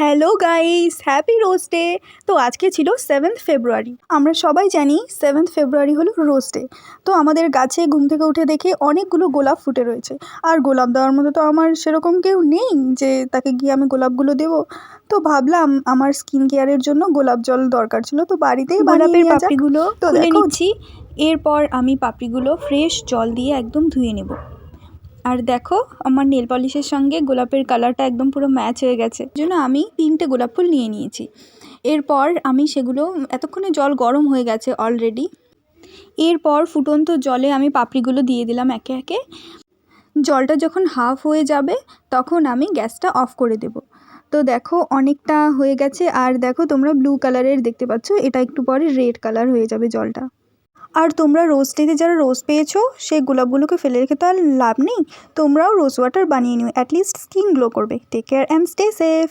Hello guys, happy rose day. তো আজকে ছিল 7th ফেব্রুয়ারি। আমরা সবাই জানি 7th ফেব্রুয়ারি হলো রোজ ডে। তো আমাদের গাছে ঘুম থেকে উঠে দেখে অনেকগুলো গোলাপ ফুটে রয়েছে। আর গোলাপ দেওয়ার মতো তো আমার সেরকম কেউ নেই যে তাকে গিয়ে আমি গোলাপগুলো দেবো। তো ভাবলাম আমার স্কিন কেয়ারের জন্য গোলাপ জল দরকার ছিল, তো বাড়িতেই বানিয়ে গোলাপের নেওয়া যাক। পাপড়িগুলো তো খুলে দেখো, নিচ্ছি। এরপর আমি পাপড়িগুলো ফ্রেশ জল দিয়ে একদম ধুয়ে নেব। আর দেখো আমার নেল পলিশের সঙ্গে গোলাপের কালারটা একদম পুরো ম্যাচ হয়ে গেছে, জন্য আমি 3টে গোলাপ ফুল নিয়ে নিয়েছি। এরপর আমি সেগুলো এতক্ষণে জল গরম হয়ে গেছে অলরেডি। এরপর ফুটন্ত জলে আমি পাপড়িগুলো দিয়ে দিলাম একে একে। জলটা যখন হাফ হয়ে যাবে তখন আমি গ্যাসটা অফ করে দেব। তো দেখো অনেকটা হয়ে গেছে, আর দেখো তোমরা ব্লু কালারের দেখতে পাচ্ছ, এটা একটু পরে রেড কালার হয়ে যাবে জলটা। আর তোমরা রোজ ডেতে যারা রোজ পেয়েছো সেই গোলাপগুলোকে ফেলে রেখে তো আর লাভ নেই, তোমরাও রোজ ওয়াটার বানিয়ে নিও, অ্যাটলিস্ট স্কিন গ্লো করবে। Take care and stay safe.